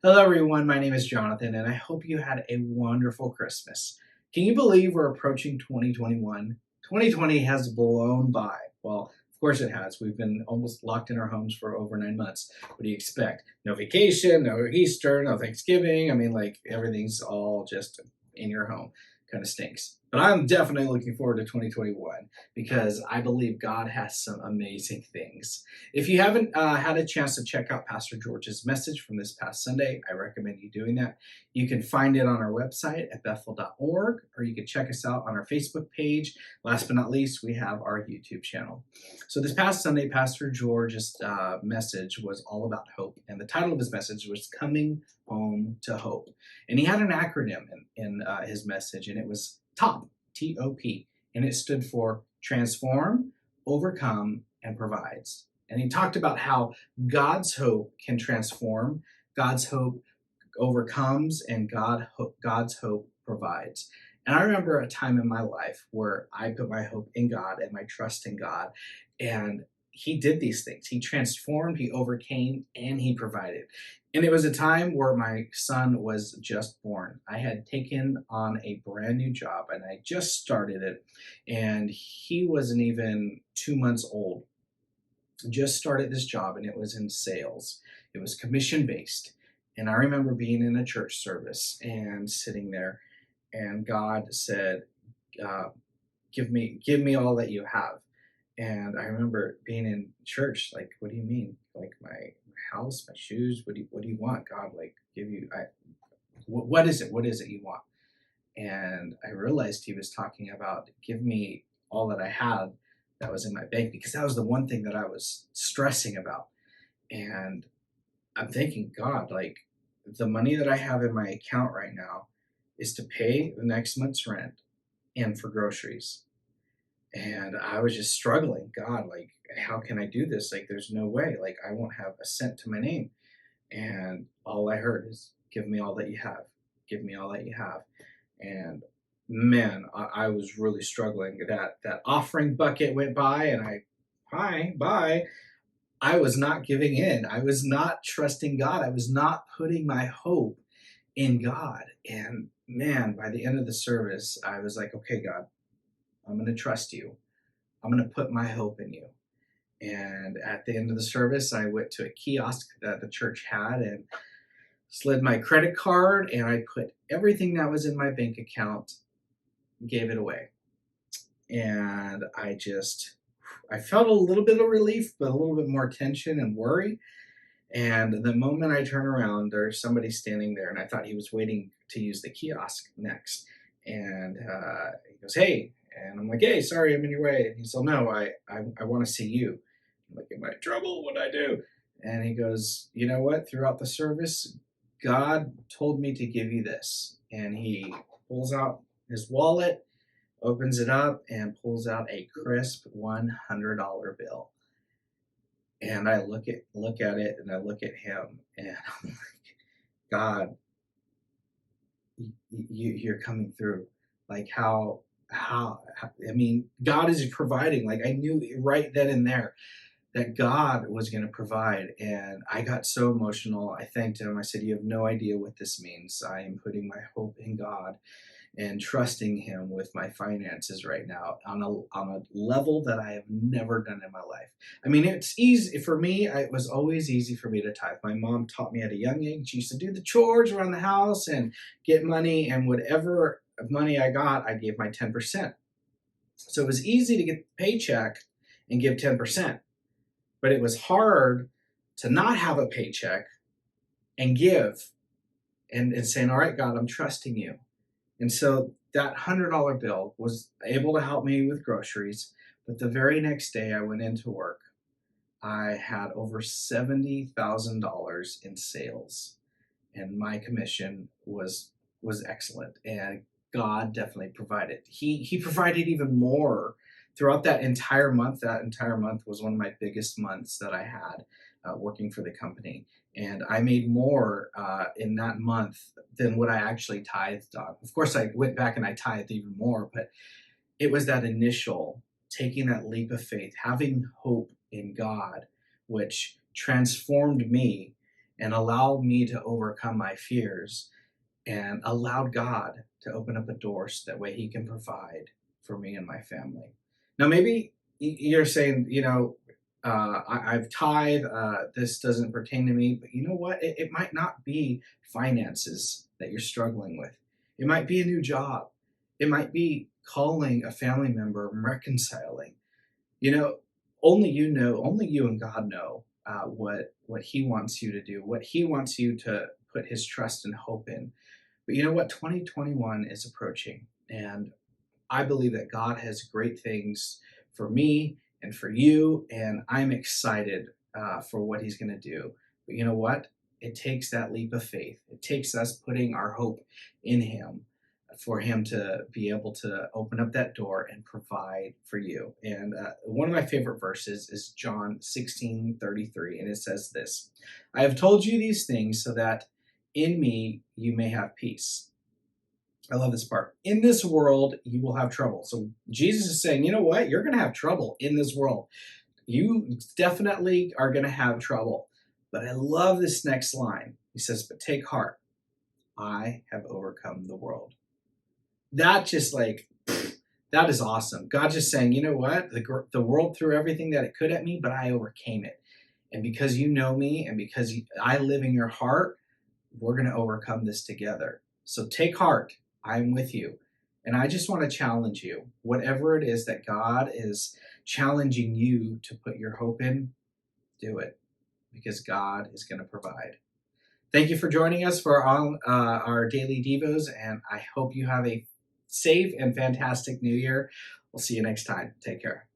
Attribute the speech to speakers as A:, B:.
A: Hello, everyone. My name is Jonathan, and I hope you had a wonderful Christmas. Can you believe we're approaching 2021? 2020 has blown by. Well, of course it has. We've been almost locked in our homes for over 9 months. What do you expect? No vacation, no Easter, no Thanksgiving. I mean, like everything's all just in your home. Kind of stinks. But I'm definitely looking forward to 2021 because I believe God has some amazing things. If you haven't had a chance to check out Pastor George's message from this past Sunday, I recommend you doing that. You can find it on our website at bethel.org, or you can check us out on our Facebook page. Last but not least, we have our YouTube channel. So this past Sunday, Pastor George's message was all about hope, and the title of his message was Coming Home to Hope. And he had an acronym in his message, and it was TOP, T-O-P, and it stood for Transform, Overcome, and Provides. And he talked about how God's hope can transform, God's hope overcomes, and God's hope provides. And I remember a time in my life where I put my hope in God and my trust in God. And he did these things. He transformed, he overcame, and he provided. And it was a time where my son was just born. I had taken on a brand new job and I just started it. And he wasn't even 2 months old. Just started this job and it was in sales. It was commission based. And I remember being in a church service and sitting there, and God said, give me all that you have. And I remember being in church, like, what do you mean? Like my house, my shoes? What do you want? God, like, what is it? What is it you want? And I realized he was talking about give me all that I had that was in my bank, because that was the one thing that I was stressing about. And I'm thinking, God, like the money that I have in my account right now is to pay the next month's rent and for groceries. And I was just struggling. God, like, how can I do this? Like, there's no way. Like, I won't have a cent to my name. And all I heard is, give me all that you have. Give me all that you have. And man, I was really struggling. That offering bucket went by, and bye. I was not giving in. I was not trusting God. I was not putting my hope in God. And man, by the end of the service, I was like, okay, God, I'm going to trust you. I'm going to put my hope in you. And at the end of the service, I went to a kiosk that the church had and slid my credit card, and I put everything that was in my bank account, gave it away. And I felt a little bit of relief, but a little bit more tension and worry. And the moment I turn around, there's somebody standing there, and I thought he was waiting to use the kiosk next. And he goes, hey. And I'm like, hey, sorry, I'm in your way. And he said, no, I want to see you. I'm like, am I in trouble? What'd I do? And he goes, you know what? Throughout the service, God told me to give you this. And he pulls out his wallet, opens it up, and pulls out a crisp $100 bill. And I look at it, and I look at him, and I'm like, God, you're coming through. Like I mean, God is providing. Like, I knew right then and there that God was going to provide. And I got so emotional. I thanked him. I said, you have no idea what this means. I am putting my hope in God and trusting him with my finances right now on a level that I have never done in my life. I mean, it's easy for me. It was always easy for me to tithe. My mom taught me at a young age. She used to do the chores around the house and get money, and whatever money I got, I gave my 10%. So it was easy to get the paycheck and give 10%, but it was hard to not have a paycheck and give and saying, all right, God, I'm trusting you. And so that $100 bill was able to help me with groceries. But the very next day I went into work, I had over $70,000 in sales, and my commission was excellent. And God definitely provided. He provided even more throughout that entire month. That entire month was one of my biggest months that I had working for the company. And I made more in that month than what I actually tithed on. Of course, I went back and I tithed even more, but it was that initial taking that leap of faith, having hope in God, which transformed me and allowed me to overcome my fears and allowed God to open up a door so that way He can provide for me and my family. Now, maybe you're saying, I've tithe, this doesn't pertain to me, but you know what? It might not be finances that you're struggling with. It might be a new job. It might be calling a family member and reconciling. You know, only you and God know what He wants you to do, what He wants you to put His trust and hope in. But you know what? 2021 is approaching, and I believe that God has great things for me and for you, and I'm excited for what He's going to do. But you know what? It takes that leap of faith. It takes us putting our hope in Him for Him to be able to open up that door and provide for you. And one of my favorite verses is John 16:33, and it says this: I have told you these things so that in me you may have peace. I love this part. In this world, you will have trouble. So Jesus is saying, you know what? You're going to have trouble in this world. You definitely are going to have trouble. But I love this next line. He says, but take heart. I have overcome the world. That just that is awesome. God just saying, you know what? The world threw everything that it could at me, but I overcame it. And because you know me and because I live in your heart, we're going to overcome this together. So take heart. I'm with you. And I just want to challenge you, whatever it is that God is challenging you to put your hope in, do it, because God is going to provide. Thank you for joining us for our daily Devos, and I hope you have a safe and fantastic new year. We'll see you next time. Take care.